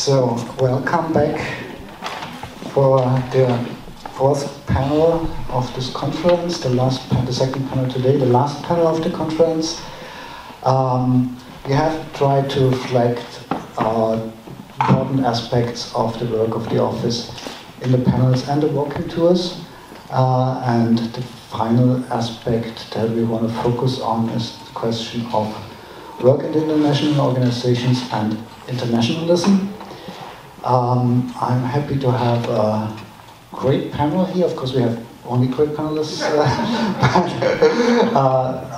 So, welcome back for the fourth panel of this conference, the second panel today, the last panel of the conference. We have tried to reflect important aspects of the work of the office in the panels and the walking tours. And the final aspect that we want to focus on is the question of work in international organizations and internationalism. I'm happy to have a great panel here. Of course, we have only great panelists, but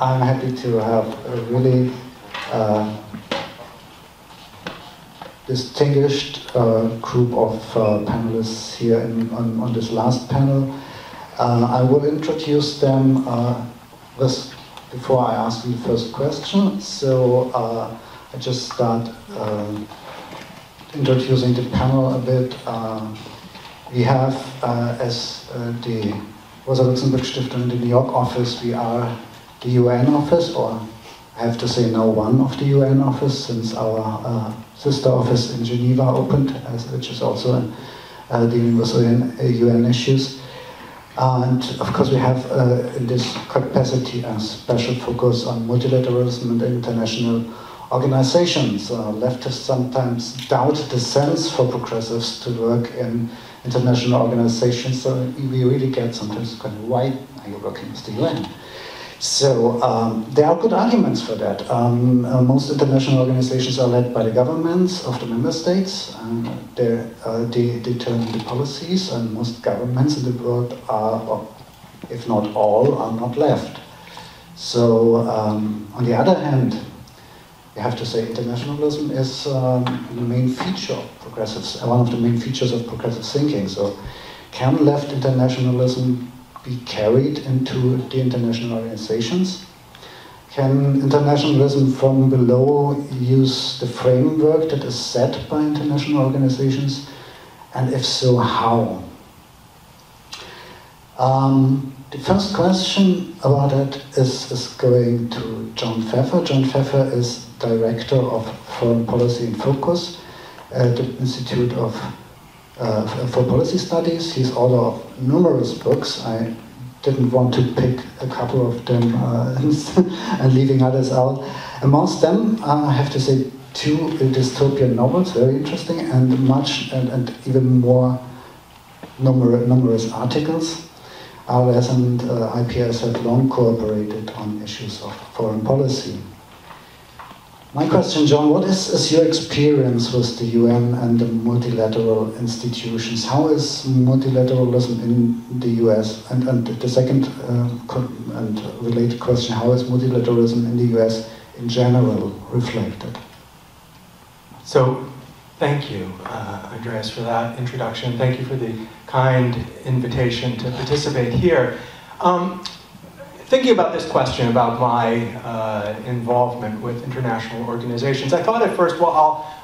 I'm happy to have a really distinguished group of panelists here on this last panel. I will introduce them before I ask you the first question. So I just start introducing the panel a bit. We have, as the Rosa Luxemburg Stiftung in the New York office, we are the UN office, or I have to say now one of the UN office, since our sister office in Geneva opened, which is also dealing with UN issues. And of course we have in this capacity a special focus on multilateralism and international organizations. Leftists sometimes doubt the sense for progressives to work in international organizations, so we really get sometimes kind of, why are you working with the UN? So there are good arguments for that. Most international organizations are led by the governments of the member states, and they determine the policies, and most governments in the world are, or if not all, are not left. So on the other hand, we have to say internationalism is the main feature of progressives, one of the main features of progressive thinking. So can left internationalism be carried into the international organizations? Can internationalism from below use the framework that is set by international organizations? And if so, how? The first question about that is going to John Pfeffer. John Pfeffer is Director of Foreign Policy in Focus at the Institute for Policy Studies. He's author of numerous books. I didn't want to pick a couple of them and leaving others out. Amongst them, I have to say, two dystopian novels, very interesting, and even more numerous articles. RLS and IPS have long cooperated on issues of foreign policy. My question, John, what is your experience with the UN and the multilateral institutions? How is multilateralism in the US? And the second and related question, how is multilateralism in the US in general reflected? So, thank you, Andreas, for that introduction. Thank you for the kind invitation to participate here. Thinking about this question about my involvement with international organizations, I thought at first, well,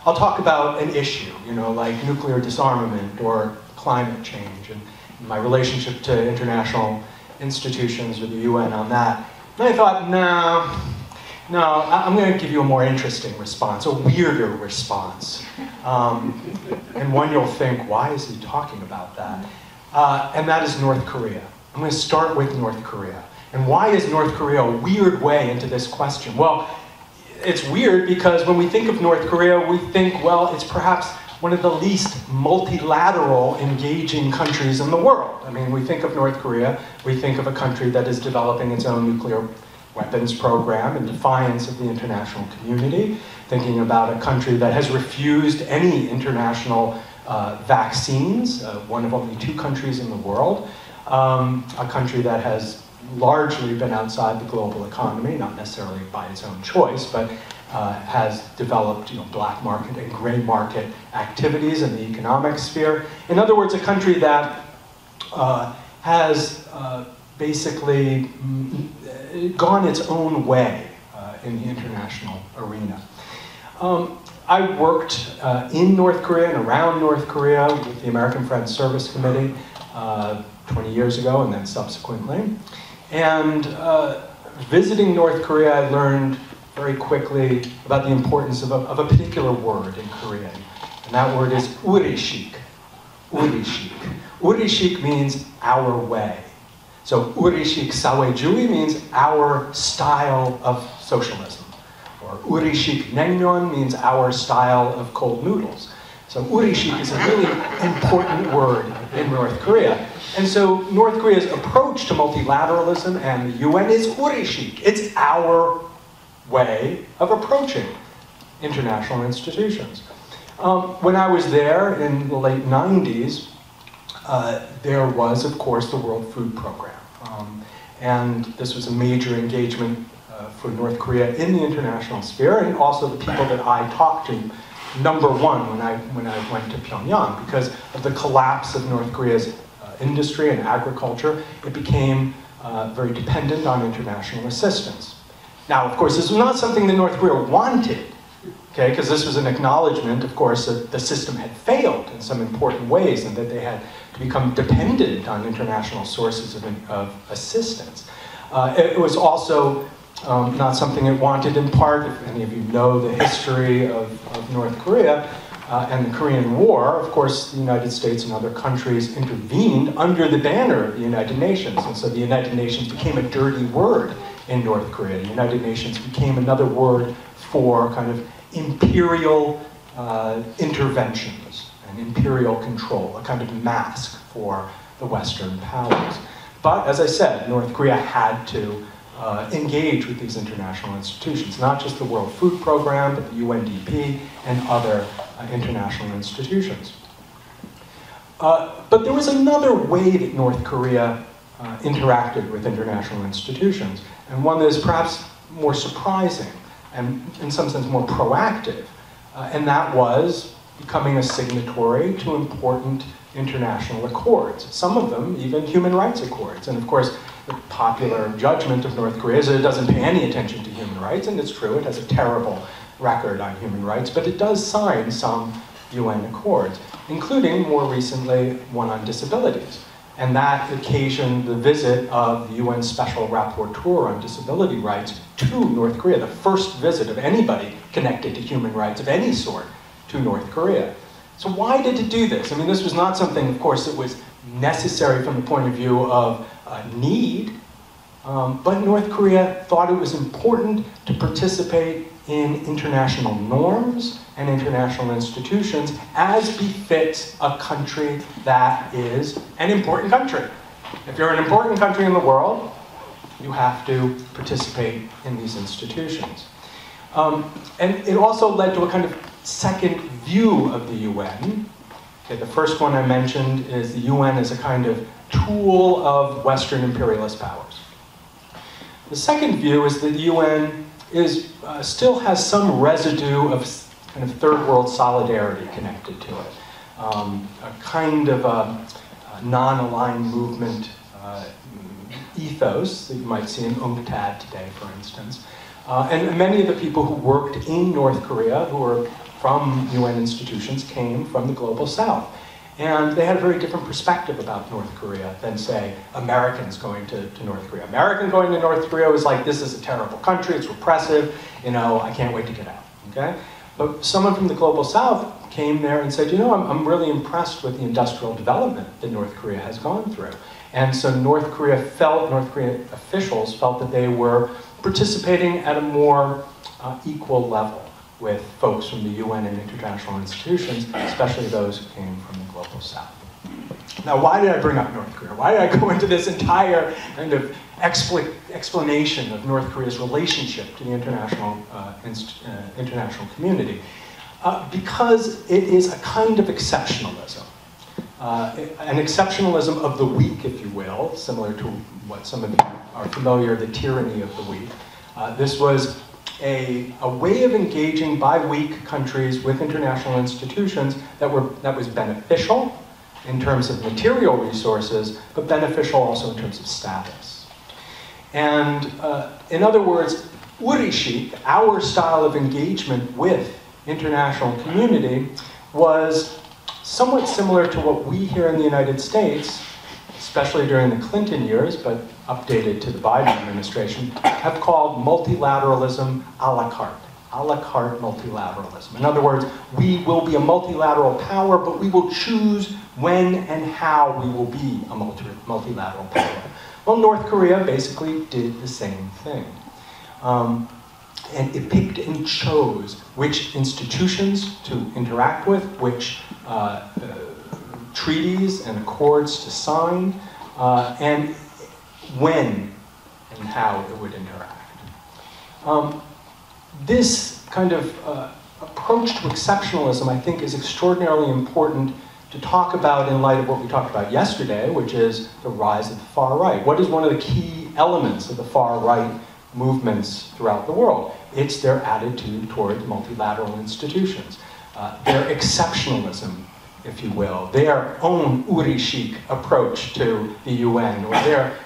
I'll talk about an issue, like nuclear disarmament or climate change, and my relationship to international institutions or the UN on that. And I thought, no, I'm going to give you a more interesting response, a weirder response. And one you'll think, why is he talking about that? And that is North Korea. I'm going to start with North Korea. And why is North Korea a weird way into this question? Well, it's weird because when we think of North Korea, we think, well, it's perhaps one of the least multilateral engaging countries in the world. I mean, we think of North Korea, we think of a country that is developing its own nuclear weapons program in defiance of the international community, thinking about a country that has refused any international vaccines, one of only 2 countries in the world, a country that has largely been outside the global economy, not necessarily by its own choice, but has developed black market and gray market activities in the economic sphere. In other words, a country that has basically gone its own way in the international arena. I worked in North Korea and around North Korea with the American Friends Service Committee 20 years ago and then subsequently. And visiting North Korea, I learned very quickly about the importance of a particular word in Korean, And that word is urishik. Urishik. Urishik means our way. So urishik sawejui means our style of socialism. Or urishik naengmyeon means our style of cold noodles. So urishik is a really important word in North Korea. And so North Korea's approach to multilateralism and the UN is urishik. It's our way of approaching international institutions. When I was there in the late 90s, there was, of course, the World Food Program. And this was a major engagement for North Korea in the international sphere, and also the people that I talked to, number one, when I went to Pyongyang, because of the collapse of North Korea's industry and agriculture, it became very dependent on international assistance. Now, of course, this was not something that North Korea wanted, okay, because this was an acknowledgement, of course, that the system had failed in some important ways and that they had to become dependent on international sources of assistance. It was also not something it wanted in part. If any of you know the history of North Korea and the Korean War, of course, the United States and other countries intervened under the banner of the United Nations. And so the United Nations became a dirty word in North Korea. The United Nations became another word for kind of imperial interventions and imperial control, a kind of mask for the Western powers. But as I said, North Korea had to engage with these international institutions, not just the World Food Program, but the UNDP and other international institutions. But there was another way that North Korea interacted with international institutions, and one that is perhaps more surprising and in some sense more proactive, and that was becoming a signatory to important international accords, some of them even human rights accords. And of course, the popular judgment of North Korea is that it doesn't pay any attention to human rights, and it's true, it has a terrible record on human rights, but it does sign some UN accords, including more recently one on disabilities. And that occasioned the visit of the UN Special Rapporteur on Disability Rights to North Korea, the first visit of anybody connected to human rights of any sort to North Korea. So why did it do this? I mean, this was not something, of course, that was necessary from the point of view of need, but North Korea thought it was important to participate in international norms and international institutions as befits a country that is an important country. If you're an important country in the world, you have to participate in these institutions. And it also led to a kind of second view of the UN. Okay, the first one I mentioned is the UN as a kind of tool of Western imperialist powers. The second view is that the UN is, still has some residue of kind of third world solidarity connected to it. A kind of a non-aligned movement ethos that you might see in UNCTAD today, for instance. And many of the people who worked in North Korea, who were from UN institutions, came from the global south. And they had a very different perspective about North Korea than, say, Americans going to North Korea. American going to North Korea was like, this is a terrible country, it's repressive, you know, I can't wait to get out, okay? But someone from the global south came there and said, you know, I'm really impressed with the industrial development that North Korea has gone through. And so North Korean officials felt that they were participating at a more equal level with folks from the UN and international institutions, especially those who came from the global south. Now, why did I bring up North Korea? Why did I go into this entire kind of explanation of North Korea's relationship to the international community? Because it is a kind of exceptionalism. An exceptionalism of the weak, if you will, similar to what some of you are familiar, the tyranny of the weak. This was a way of engaging by weak countries with international institutions that was beneficial in terms of material resources, but beneficial also in terms of status. And in other words, urishik, our style of engagement with international community, was somewhat similar to what we here in the United States, especially during the Clinton years, but updated to the Biden administration, have called multilateralism a la carte. a la carte multilateralism. In other words, we will be a multilateral power, but we will choose when and how we will be a multilateral power. Well, North Korea basically did the same thing. And it picked and chose which institutions to interact with, which treaties and accords to sign, and when and how it would interact. This kind of approach to exceptionalism, I think, is extraordinarily important to talk about in light of what we talked about yesterday, which is the rise of the far right. What is one of the key elements of the far right movements throughout the world? It's their attitude toward multilateral institutions, their exceptionalism, if you will, their own Uri-chic approach to the UN, or their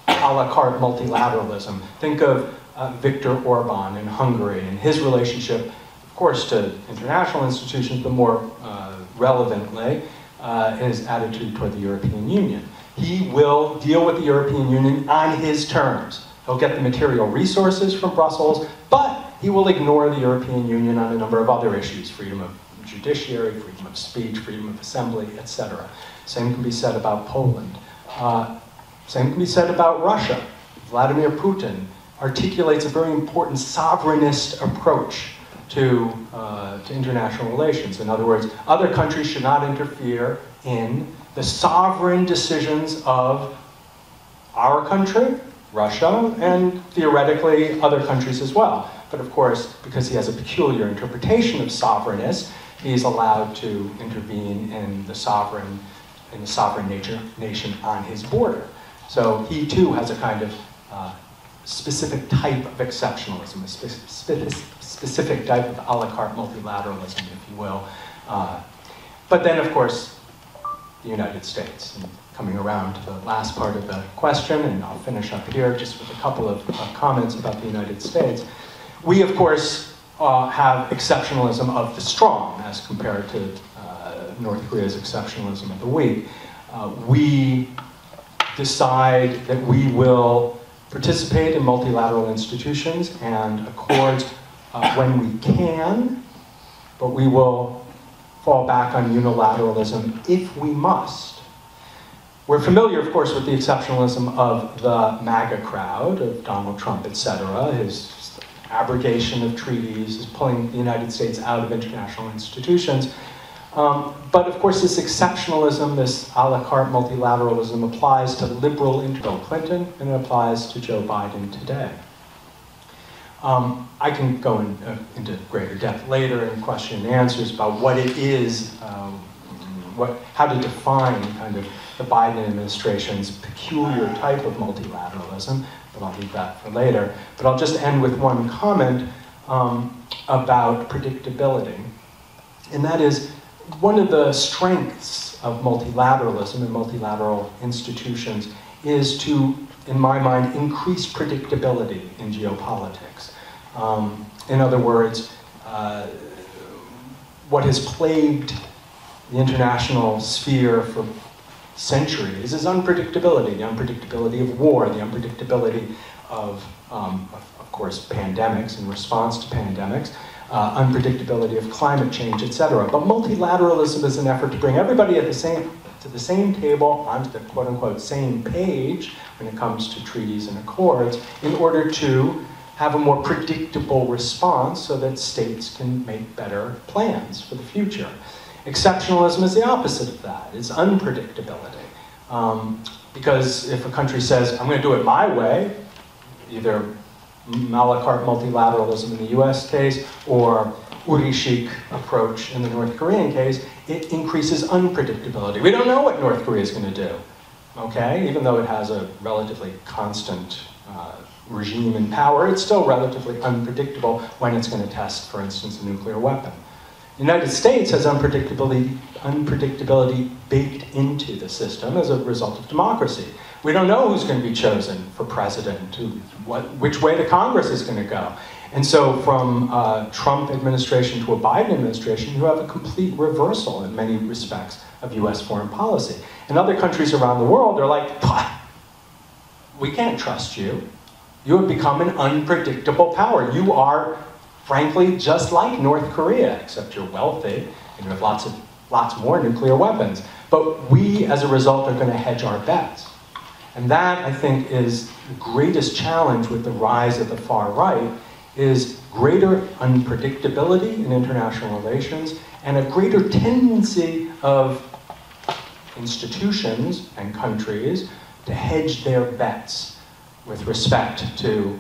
a la carte multilateralism. Think of Viktor Orban in Hungary and his relationship, of course, to international institutions, but more relevantly, his attitude toward the European Union. He will deal with the European Union on his terms. He'll get the material resources from Brussels, but he will ignore the European Union on a number of other issues: freedom of judiciary, freedom of speech, freedom of assembly, etc. Same can be said about Poland. Same can be said about Russia. Vladimir Putin articulates a very important sovereignist approach to international relations. In other words, other countries should not interfere in the sovereign decisions of our country, Russia, and theoretically other countries as well. But of course, because he has a peculiar interpretation of sovereignness, he's allowed to intervene in the sovereign nation on his border. So he too has a kind of specific type of exceptionalism, a specific type of a la carte multilateralism, if you will. But then, of course, the United States. And coming around to the last part of the question, and I'll finish up here just with a couple of comments about the United States. We, of course, have exceptionalism of the strong as compared to North Korea's exceptionalism of the weak. We decide that we will participate in multilateral institutions and accords when we can, but we will fall back on unilateralism if we must. We're familiar, of course, with the exceptionalism of the MAGA crowd, of Donald Trump, etc., his abrogation of treaties, his pulling the United States out of international institutions. But of course, this exceptionalism, this a la carte multilateralism, applies to liberal Bill Clinton, and it applies to Joe Biden today. I can go into greater depth later in question and answers about what it is, how to define kind of the Biden administration's peculiar type of multilateralism, but I'll leave that for later. But I'll just end with one comment about predictability, and that is, one of the strengths of multilateralism and multilateral institutions is to, in my mind, increase predictability in geopolitics. In other words, what has plagued the international sphere for centuries is unpredictability, the unpredictability of war, the unpredictability of course, pandemics and response to pandemics, unpredictability of climate change, etc. But multilateralism is an effort to bring everybody to the same table, onto the quote-unquote same page when it comes to treaties and accords, in order to have a more predictable response so that states can make better plans for the future. Exceptionalism is the opposite of that. It's unpredictability. Because if a country says, I'm going to do it my way, either a la carte multilateralism in the US case, or Uri-chic approach in the North Korean case, it increases unpredictability. We don't know what North Korea is going to do, okay? Even though it has a relatively constant regime in power, it's still relatively unpredictable when it's going to test, for instance, a nuclear weapon. The United States has unpredictability baked into the system as a result of democracy. We don't know who's going to be chosen for president, which way the Congress is going to go. And so from a Trump administration to a Biden administration, you have a complete reversal in many respects of US foreign policy. And other countries around the world are like, we can't trust you. You have become an unpredictable power. You are frankly, just like North Korea, except you're wealthy and you have lots more nuclear weapons. But we, as a result, are going to hedge our bets. And that, I think, is the greatest challenge with the rise of the far right, is greater unpredictability in international relations and a greater tendency of institutions and countries to hedge their bets with respect to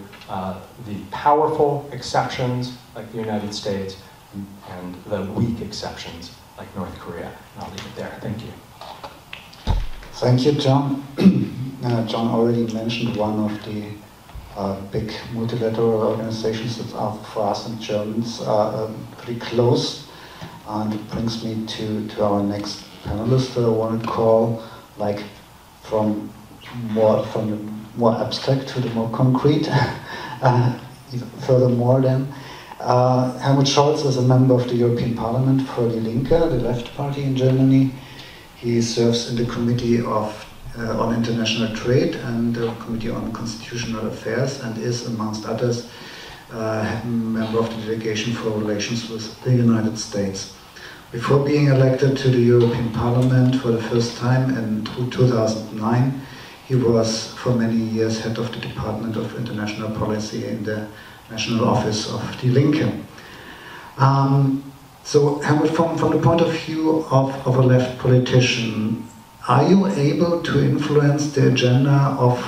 the powerful exceptions like the United States and the weak exceptions like North Korea. And I'll leave it there. Thank you. Thank you, John. John already mentioned one of the big multilateral organizations that are for us and Germans pretty close. And it brings me to our next panelist that I want to call, like, from the more abstract to the more concrete. Furthermore, then, Helmut Scholz is a member of the European Parliament for Die Linke, the left party in Germany. He serves in the Committee on International Trade and the Committee on Constitutional Affairs, and is, amongst others, a member of the delegation for relations with the United States. Before being elected to the European Parliament for the first time in 2009, he was for many years head of the Department of International Policy in the National Office of Die Linke. So, Helmut, from the point of view of a left politician, are you able to influence the agenda of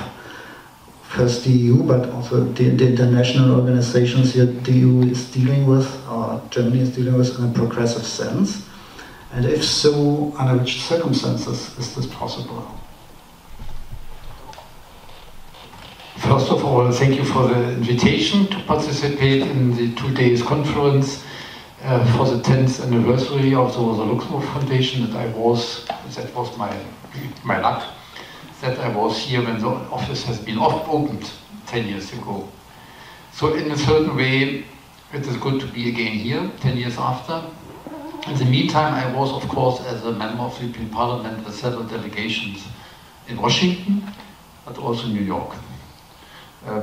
first the EU, but also the international organizations the EU is dealing with, or Germany is dealing with, in a progressive sense? And if so, under which circumstances is this possible? First of all, thank you for the invitation to participate in the 2 days conference for the 10th anniversary of the Rosa Luxemburg Foundation. That was my luck, that I was here when the office has been opened 10 years ago. So in a certain way, it is good to be again here, 10 years after. In the meantime, I was, of course, as a member of the European Parliament with several delegations in Washington, but also New York.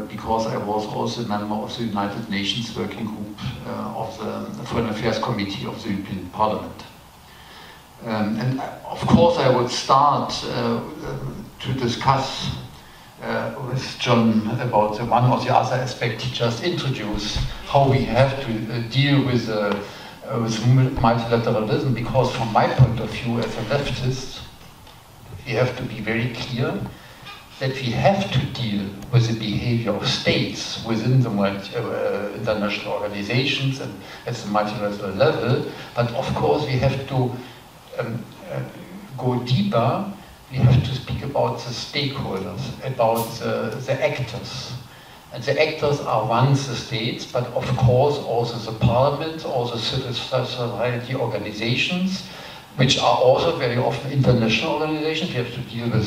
Because I was also a member of the United Nations Working Group of the Foreign Affairs Committee of the European Parliament. And of course I would start to discuss with John about the one or the other aspect he just introduced, how we have to deal with multilateralism, because from my point of view as a leftist, we have to be very clear that we have to deal with the behavior of states within the international organizations and at the multilateral level, but of course we have to go deeper. We have to speak about the stakeholders, about the actors. And the actors are once the states, but of course also the parliament, also civil society organizations, which are also very often international organizations. We have to deal with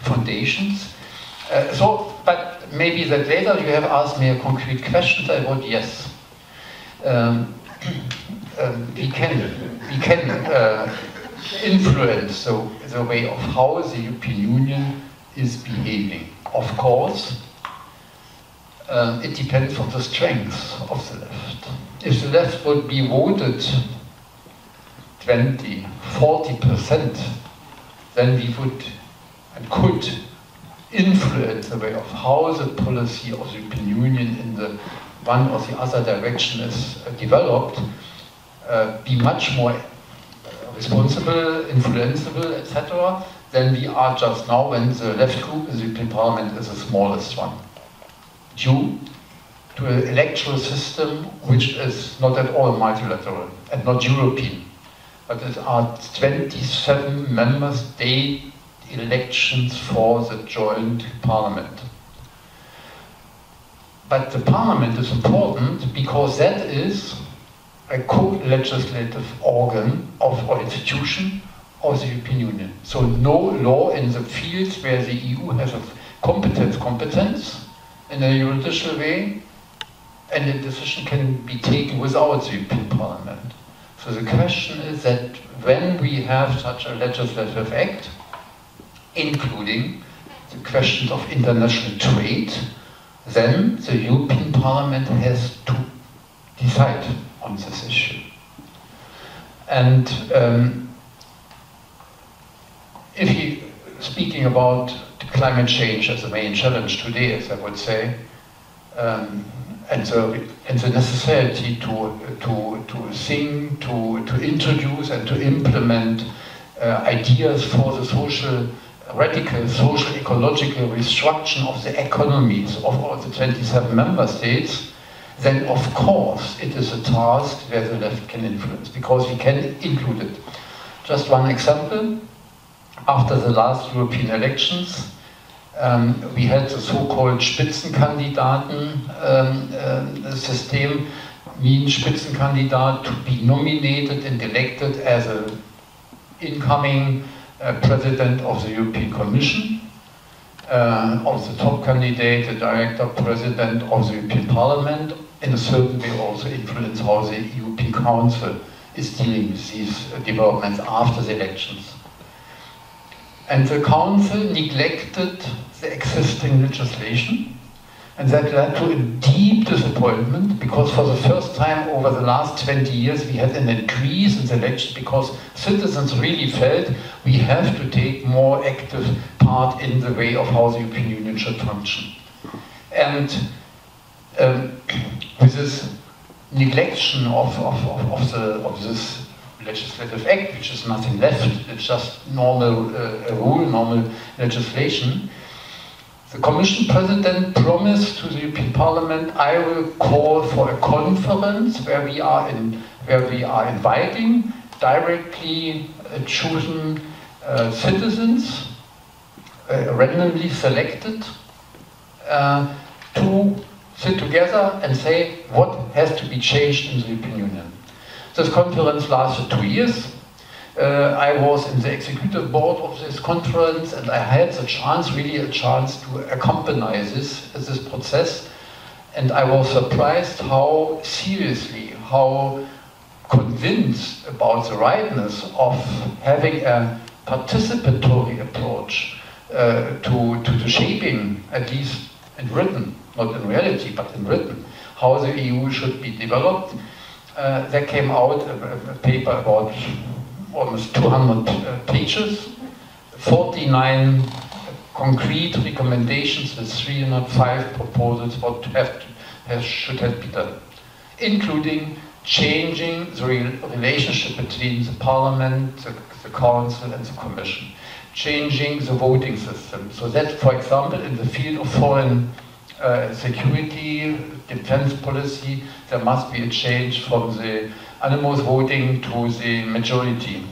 foundations. But maybe that later you have asked me a concrete question, I would yes. We can influence the way of how the European Union is behaving. Of course, it depends on the strength of the left. If the left would be voted 20, 40%, then we would and could influence the way of how the policy of the European Union in the one or the other direction is developed, be much more responsible, influenceable, etc., than we are just now when the left group in the European Parliament is the smallest one, due to an electoral system which is not at all multilateral and not European. But there are 27 member state elections for the joint parliament. But the parliament is important because that is a co-legislative organ or institution of the European Union. So no law in the fields where the EU has a competence in a judicial way, and a decision can be taken without the European Parliament. So the question is that when we have such a legislative act, including the questions of international trade, then the European Parliament has to decide on this issue. And if you speaking about climate change as a main challenge today, as I would say, and the necessity to think, to introduce and to implement ideas for the radical social ecological restructuring of the economies of all the 27 member states, then of course it is a task where the left can influence, because we can include it. Just one example, after the last European elections, we had the so-called Spitzenkandidaten system, mean Spitzenkandidat to be nominated and elected as an incoming President of the European Commission, of the top candidate, the Director President of the European Parliament, in a certain way also influence how the European Council is dealing with these developments after the elections. And the Council neglected the existing legislation, and that led to a deep disappointment, because for the first time over the last 20 years we had an increase in the election, because citizens really felt we have to take more active part in the way of how the European Union should function. And with this neglection of this legislative act, which is nothing left, it's just normal rule, normal legislation, the Commission President promised to the European Parliament, I will call for a conference where we are inviting directly chosen citizens, randomly selected, to sit together and say what has to be changed in the European Union. This conference lasted 2 years. I was in the executive board of this conference, and I had the chance, really a chance, to accompany this process. And I was surprised how seriously, how convinced about the rightness of having a participatory approach to shaping, at least in written, not in reality, but in written, how the EU should be developed. There came out a paper about almost 200 pages, 49 concrete recommendations with 305 proposals what should have been done, including changing the relationship between the Parliament, the Council and the Commission, changing the voting system, so that, for example, in the field of foreign security, defense policy, there must be a change from the unanimous voting to the majority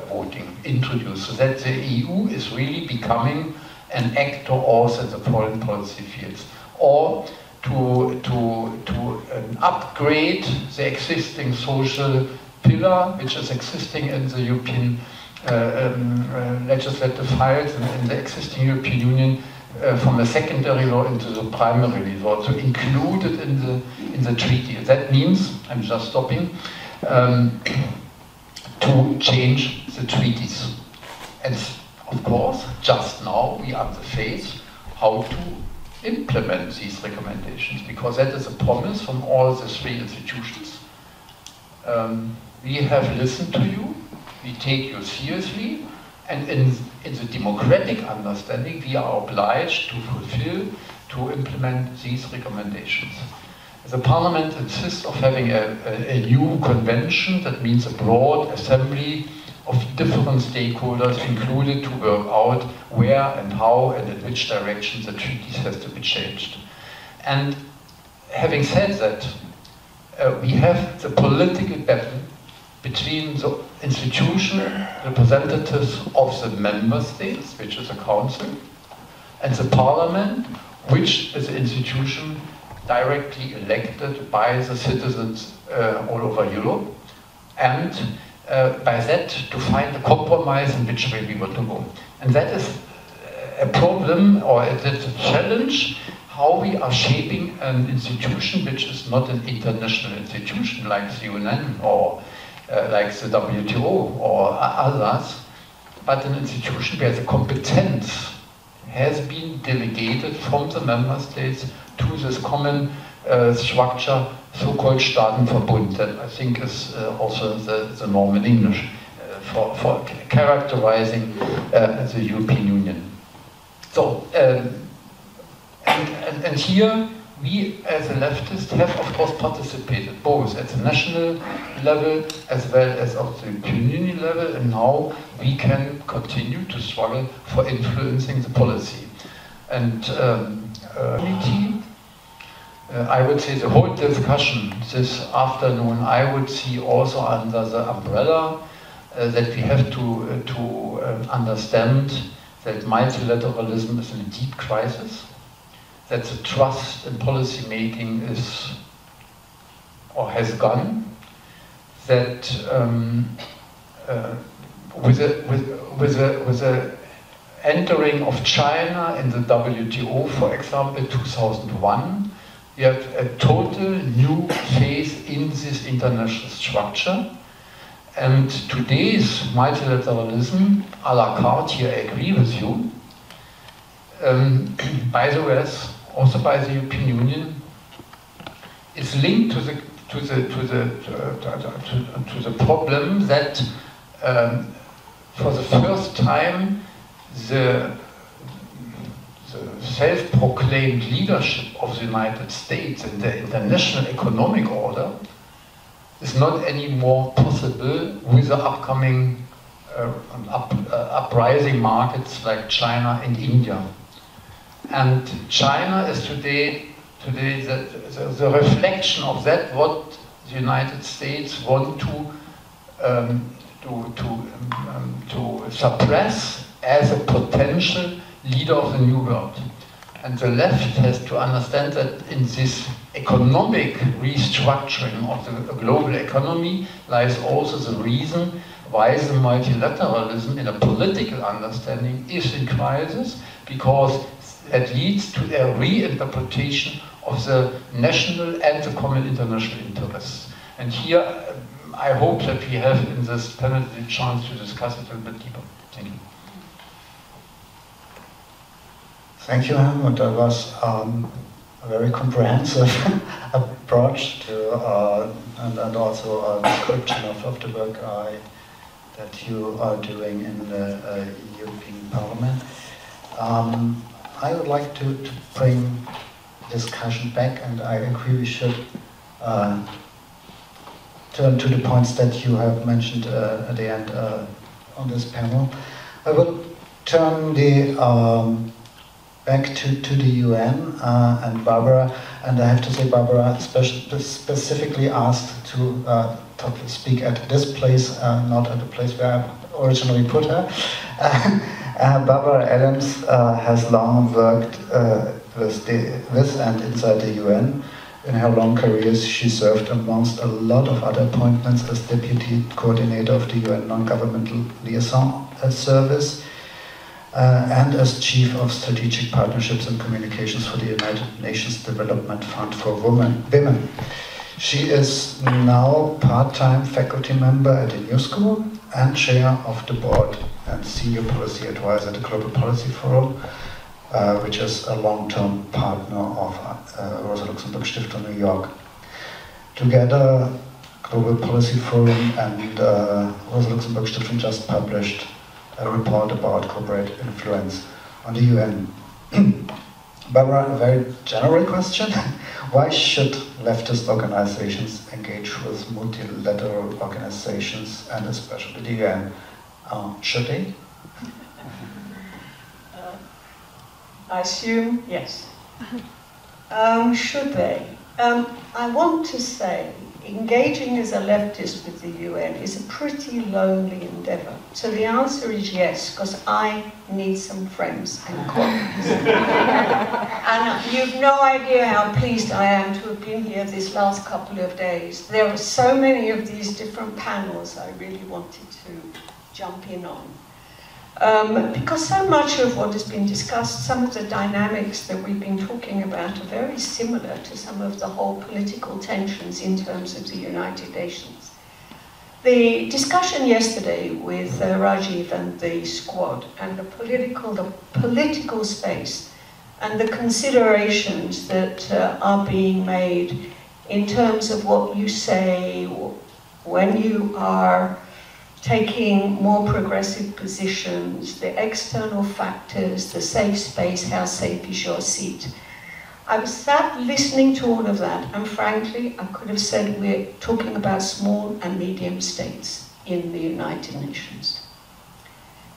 voting introduced, so that the EU is really becoming an actor also in the foreign policy fields, or to upgrade the existing social pillar, which is existing in the European legislative files and in the existing European Union, from a secondary law into the primary law, to include it in the treaty. That means, I'm just stopping, to change the treaties. And of course, just now we are in the phase how to implement these recommendations, because that is a promise from all the three institutions. We have listened to you, we take you seriously, and in the democratic understanding, we are obliged to fulfill, to implement these recommendations. The Parliament insists of having a new convention, that means a broad assembly of different stakeholders included, to work out where and how and in which direction the treaties has to be changed. And having said that, we have the political battle between the institutional representatives of the member states, which is the Council, and the Parliament, which is an institution directly elected by the citizens all over Europe, and by that to find a compromise in which way we want to go. And that is a problem, or it is a challenge, how we are shaping an institution which is not an international institution like the UN or like the WTO or others, but an institution where the competence has been delegated from the member states to this common structure so-called Staatenverbund, that I think is also the norm in English for characterizing the European Union. So, and here we as a leftist have of course participated both at the national level as well as at the European Union level, and now we can continue to struggle for influencing the policy. And I would say the whole discussion this afternoon I would see also under the umbrella that we have to understand that multilateralism is in a deep crisis, that the trust in policy making is or has gone, that with the entering of China in the WTO, for example, in 2001, we have a total new phase in this international structure. And today's multilateralism, a la carte, here I agree with you, by the US, also by the European Union, is linked to the problem that for the first time the self-proclaimed leadership of the United States in the international economic order is not anymore possible with the upcoming uprising markets like China and India. And China is today the reflection of that, what the United States want to suppress as a potential leader of the new world. And the left has to understand that in this economic restructuring of the global economy lies also the reason why the multilateralism in a political understanding is in crisis, because that leads to a reinterpretation of the national and the common international interests. And here I hope that we have in this panel the chance to discuss it a little bit deeper. Thank you. Thank you, Helmut. That was a very comprehensive approach to and also a description of the work that you are doing in the European Parliament. I would like to bring discussion back, and I agree we should turn to the points that you have mentioned at the end on this panel. I will turn the back to the UN and Barbara, and I have to say Barbara specifically asked to speak at this place, not at the place where I originally put her. Barbara Adams has long worked with and inside the UN. In her long career, she served amongst a lot of other appointments as Deputy Coordinator of the UN Non-Governmental Liaison Service, and as Chief of Strategic Partnerships and Communications for the United Nations Development Fund for Women. She is now part-time faculty member at the New School and chair of the board and senior policy advisor at the Global Policy Forum, which is a long-term partner of Rosa Luxemburg Stiftung, New York. Together, Global Policy Forum and Rosa Luxemburg Stiftung just published a report about corporate influence on the UN. Barbara, a very general question. Why should leftist organizations engage with multilateral organizations, and especially the UN? Should they? I assume yes. Should they? I want to say engaging as a leftist with the UN is a pretty lonely endeavor. So the answer is yes, because I need some friends and colleagues. And you've no idea how pleased I am to have been here this last couple of days. There are so many of these different panels I really wanted to jump in on. Because so much of what has been discussed, some of the dynamics that we've been talking about are very similar to some of the whole political tensions in terms of the United Nations. The discussion yesterday with Rajiv and the squad and the political space and the considerations that are being made in terms of what you say when you are taking more progressive positions, the external factors, the safe space, how safe is your seat. I was sat listening to all of that, and frankly, I could have said we're talking about small and medium states in the United Nations,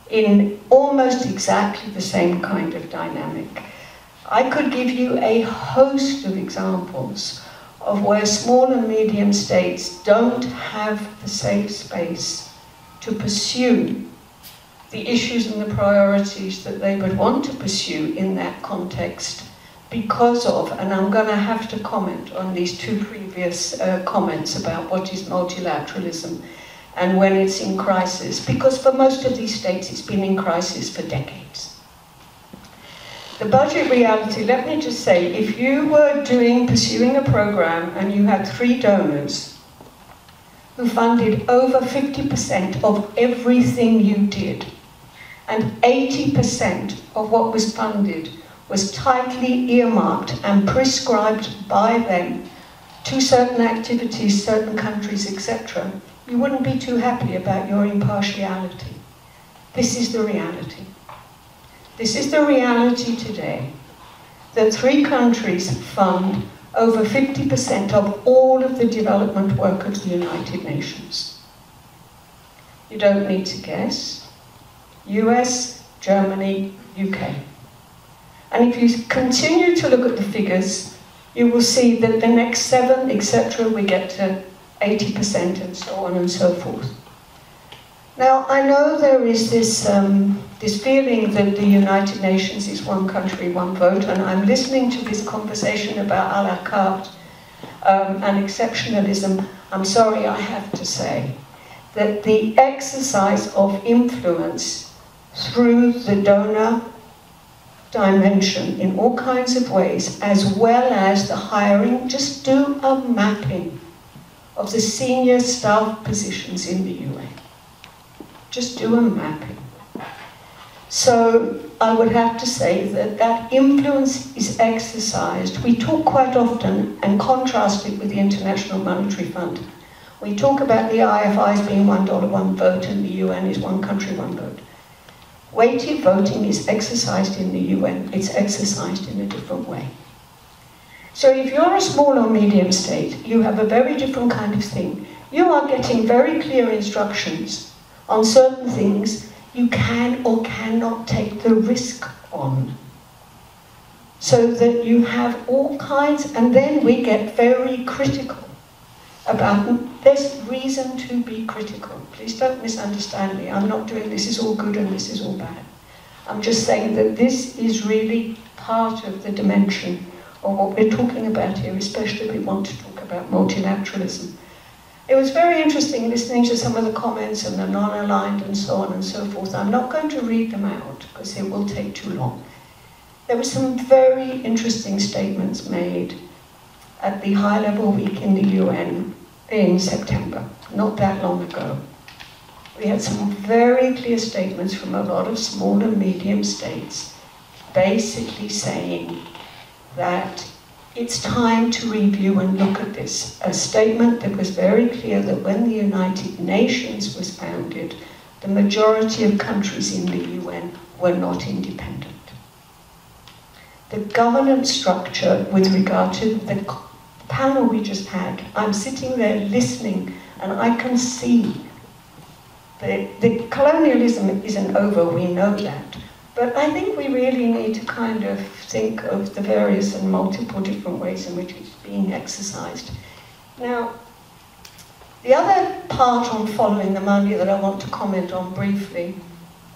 in almost exactly the same kind of dynamic. I could give you a host of examples of where small and medium states don't have the safe space to pursue the issues and the priorities that they would want to pursue in that context because of, and I'm going to have to comment on these two previous comments about what is multilateralism and when it's in crisis, because for most of these states it's been in crisis for decades. The budget reality, let me just say, if you were pursuing a program and you had 3 donors who funded over 50% of everything you did, and 80% of what was funded was tightly earmarked and prescribed by them to certain activities, certain countries, etc., you wouldn't be too happy about your impartiality. This is the reality. This is the reality today, that 3 countries fund over 50% of all of the development work of the United Nations. You don't need to guess. US, Germany, UK. And if you continue to look at the figures, you will see that the next 7, etc., we get to 80% and so on and so forth. Now, I know there is this feeling that the United Nations is one country, one vote, and I'm listening to this conversation about a la carte and exceptionalism. I'm sorry, I have to say that the exercise of influence through the donor dimension in all kinds of ways, as well as the hiring, just do a mapping of the senior staff positions in the UN. Just do a mapping. So I would have to say that that influence is exercised. We talk quite often and contrast it with the International Monetary Fund. We talk about the IFIs being $1, one vote, and the UN is one country, one vote. Weighted voting is exercised in the UN. It's exercised in a different way. So if you're a small or medium state, you have a very different kind of thing. You are getting very clear instructions on certain things you can or cannot take the risk on. So that you have all kinds, and then we get very critical about, there's reason to be critical. Please don't misunderstand me. I'm not doing this is all good and this is all bad. I'm just saying that this is really part of the dimension of what we're talking about here, especially if we want to talk about multilateralism. It was very interesting listening to some of the comments and the non-aligned and so on and so forth. I'm not going to read them out because it will take too long. There were some very interesting statements made at the high-level week in the UN in September, not that long ago. We had some very clear statements from a lot of small and medium states, basically saying that it's time to review and look at this. A statement that was very clear that when the United Nations was founded, the majority of countries in the UN were not independent. The governance structure with regard to the panel we just had, I'm sitting there listening and I can see the colonialism isn't over, we know that. But I think we really need to kind of think of the various and multiple different ways in which it's being exercised. Now, the other part on following the money that I want to comment on briefly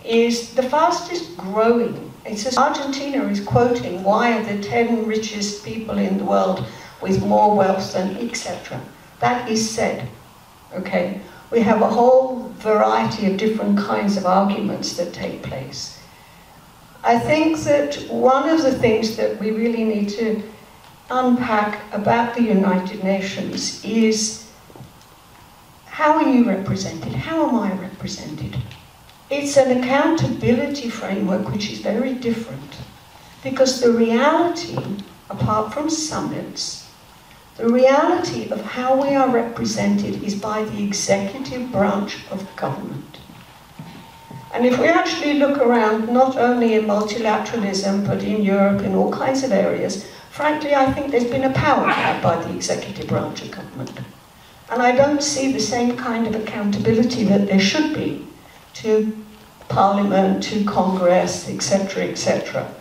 is the fastest growing. It's just Argentina is quoting, why are the 10 richest people in the world with more wealth than etc. That is said, okay? We have a whole variety of different kinds of arguments that take place. I think that one of the things that we really need to unpack about the United Nations is, how are you represented? How am I represented? It's an accountability framework which is very different, because the reality, apart from summits, The reality of how we are represented is by the executive branch of government. And if we actually look around, not only in multilateralism, but in Europe, in all kinds of areas, frankly, I think there's been a power grab by the executive branch of government. And I don't see the same kind of accountability that there should be to Parliament, to Congress, etc., etc.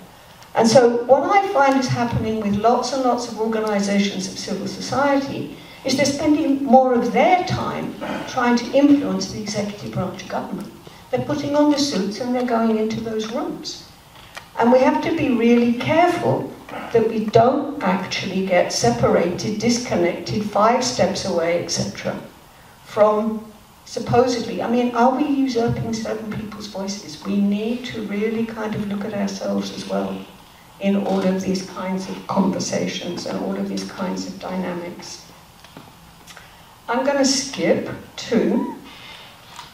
And so what I find is happening with lots and lots of organizations of civil society is they're spending more of their time trying to influence the executive branch of government. They're putting on the suits and they're going into those rooms. And we have to be really careful that we don't actually get separated, disconnected, 5 steps away, etc., from supposedly, I mean, are we usurping certain people's voices? We need to really kind of look at ourselves as well in all of these kinds of conversations and all of these kinds of dynamics. I'm going to skip to,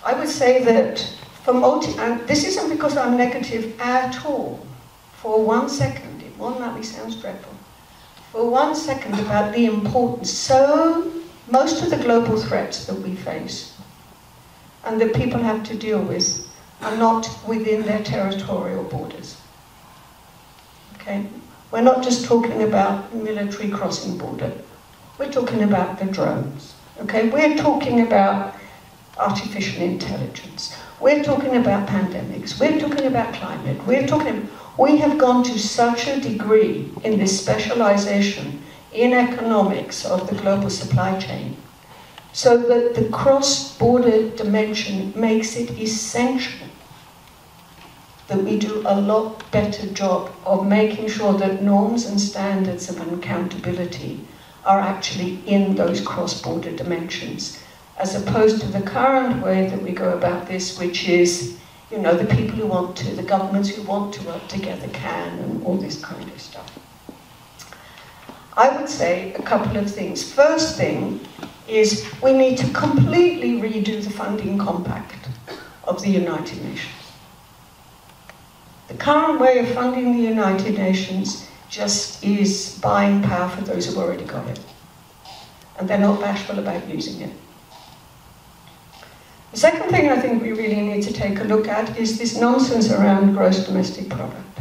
I would say that for and this isn't because I'm negative at all, for 1 second, it ordinarily sounds dreadful, for 1 second about the importance. So, most of the global threats that we face and that people have to deal with are not within their territorial borders. Okay? We're not just talking about military crossing border. We're talking about the drones. Okay? We're talking about artificial intelligence. We're talking about pandemics. We're talking about climate. We have gone to such a degree in this specialization in economics of the global supply chain, so that the cross-border dimension makes it essential that we do a lot better job of making sure that norms and standards of accountability are actually in those cross-border dimensions, as opposed to the current way that we go about this, which is, you know, the people who want to, the governments who want to work together can, and all this kind of stuff. I would say a couple of things. First thing is we need to completely redo the funding compact of the United Nations. The current way of funding the United Nations just is buying power for those who've already got it. And they're not bashful about using it. The second thing I think we really need to take a look at is this nonsense around gross domestic product.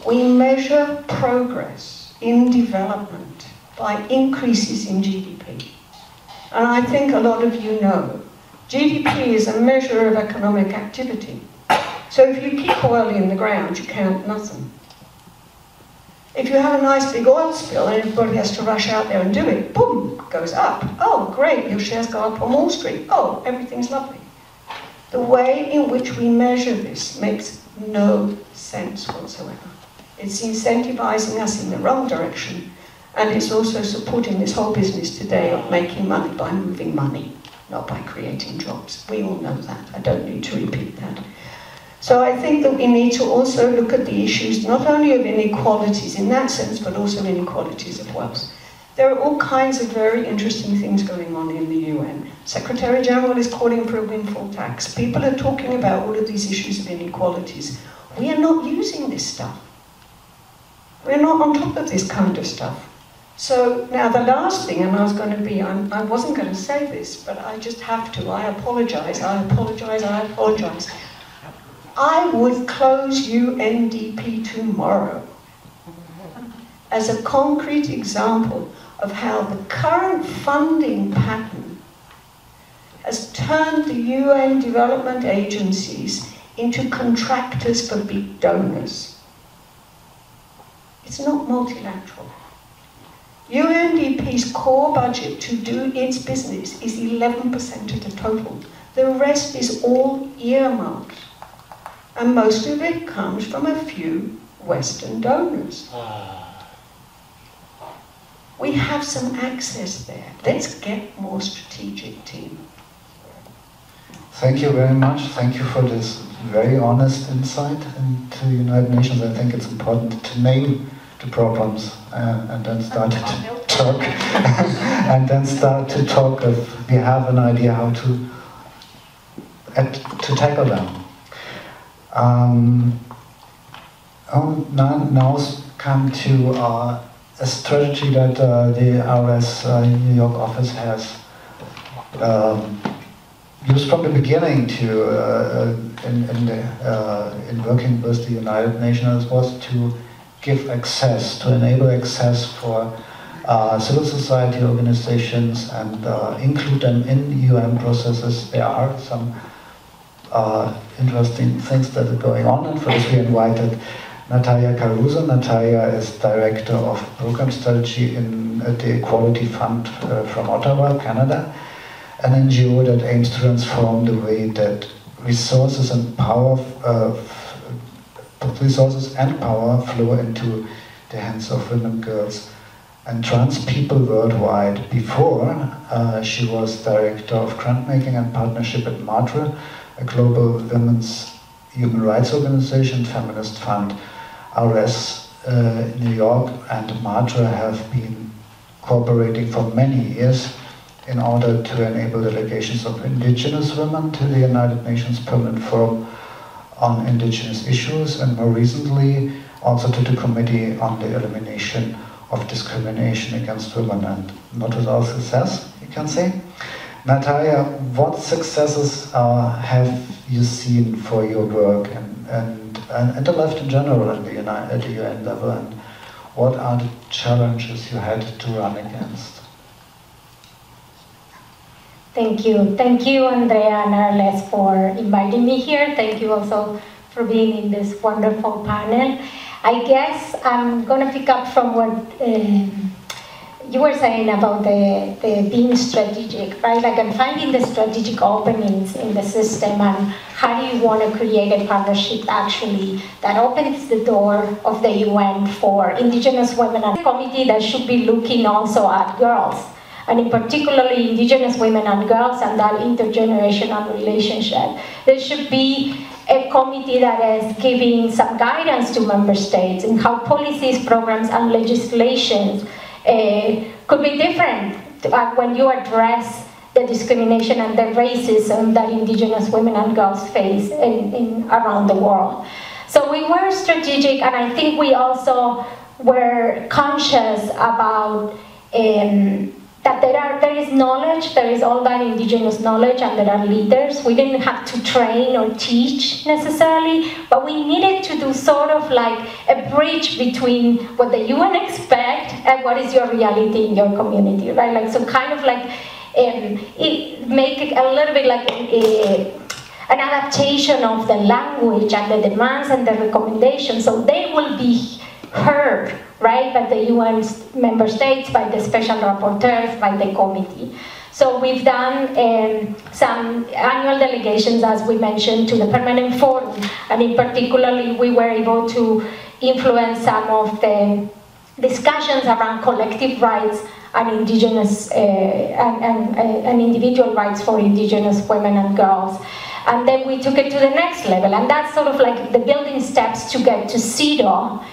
We measure progress in development by increases in GDP. And I think a lot of you know, GDP is a measure of economic activity. So if you keep oil in the ground, you count nothing. If you have a nice big oil spill and everybody has to rush out there and do it, boom, goes up. Oh, great, your shares go up on Wall Street. Oh, everything's lovely. The way in which we measure this makes no sense whatsoever. It's incentivizing us in the wrong direction, and it's also supporting this whole business today of making money by moving money, not by creating jobs. We all know that. I don't need to repeat that. So I think that we need to also look at the issues not only of inequalities in that sense, but also inequalities of wealth. There are all kinds of very interesting things going on in the UN. Secretary General is calling for a windfall tax. People are talking about all of these issues of inequalities. We are not using this stuff. We're not on top of this kind of stuff. So now the last thing, and I wasn't going to say this, but I just have to. I apologize. I would close UNDP tomorrow as a concrete example of how the current funding pattern has turned the UN development agencies into contractors for big donors. It's not multilateral. UNDP's core budget to do its business is 11% of the total. The rest is all earmarked. And most of it comes from a few Western donors. We have some access there. Let's get more strategic, team. Thank you very much. Thank you for this very honest insight into the United Nations. I think it's important to name the problems and then start to talk. And then start to talk if we have an idea how to tackle them. Now come to a strategy that the RS New York office has used from the beginning to in working with the United Nations was to give access, to enable access for civil society organizations and include them in UN processes. There are some interesting things that are going on, and for this we invited Natalia Caruso. Natalia is Director of Program Strategy in the Equality Fund from Ottawa, Canada, an NGO that aims to transform the way that resources and power flow into the hands of women, girls, and trans people worldwide. Before, she was Director of Grantmaking and Partnership at MATRE, a global women's human rights organization, feminist fund. RS New York and MATRE have been cooperating for many years in order to enable delegations of indigenous women to the United Nations Permanent Forum on Indigenous Issues, and more recently also to the Committee on the Elimination of Discrimination Against Women, and not without success, you can say. Natalia, what successes have you seen for your work and the left in general at the UN level, and what are the challenges you had to run against? Thank you, Andrea and Arles, for inviting me here. Thank you also for being in this wonderful panel. I guess I'm going to pick up from what you were saying about the being strategic, right? Like, I'm finding the strategic openings in the system, and how do you want to create a partnership actually that opens the door of the UN for indigenous women, and a committee that should be looking also at girls, and in particularly indigenous women and girls and that intergenerational relationship. There should be a committee that is giving some guidance to member states in how policies, programs, and legislations could be different when you address the discrimination and the racism that indigenous women and girls face around the world. So we were strategic, and I think we also were conscious about that there is knowledge, there is all that indigenous knowledge, and there are leaders. We didn't have to train or teach necessarily, but we needed to do sort of like a bridge between what the UN expect and what is your reality in your community, right? Like, so kind of like make it a little bit like an adaptation of the language and the demands and the recommendations, so they will be heard, right, by the UN member states, by the special rapporteurs, by the committee. So we've done some annual delegations, as we mentioned, to the Permanent Forum, and in particularly we were able to influence some of the discussions around collective rights and indigenous and individual rights for indigenous women and girls. And then we took it to the next level, and that's sort of like the building steps to get to CEDAW.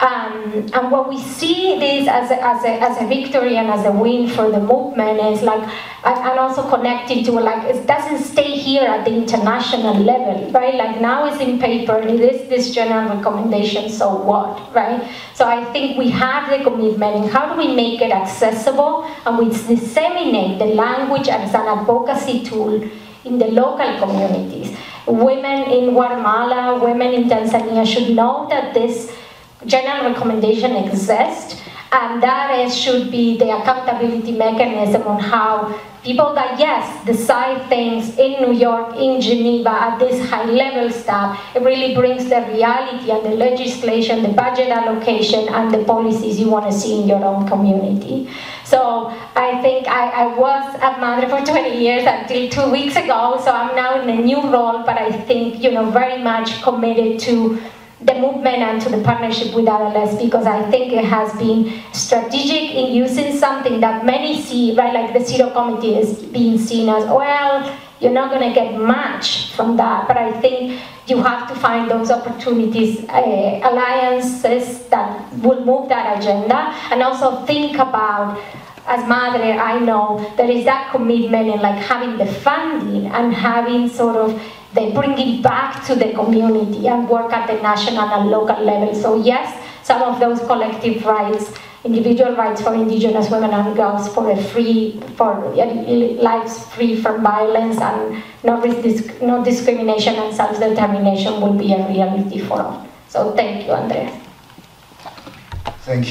And what we see this as a victory and as a win for the movement is like, and also connecting to like, it doesn't stay here at the international level, right? Like, now it's in paper, it is this general recommendation, so what, right? So I think we have the commitment in how do we make it accessible, and we disseminate the language as an advocacy tool in the local communities. Women in Guatemala, women in Tanzania should know that this general recommendation exists, and that should be the accountability mechanism on how people that, yes, decide things in New York, in Geneva, at this high-level stuff, it really brings the reality and the legislation, the budget allocation, and the policies you want to see in your own community. So I think I was at MATRE for 20 years until 2 weeks ago, so I'm now in a new role, but I think, very much committed to the movement and to the partnership with RLS, because I think it has been strategic in using something that many see, right, like the CEDAW committee is being seen as, well, you're not going to get much from that, but I think you have to find those opportunities, alliances that will move that agenda, and also think about, as MATRE, I know there is that commitment in like having the funding and having sort of they bring it back to the community and work at the national and local level. So yes, some of those collective rights individual rights for indigenous women and girls, for lives free from violence and no discrimination and self-determination will be a reality for all. So thank you, Andrea. Thank you.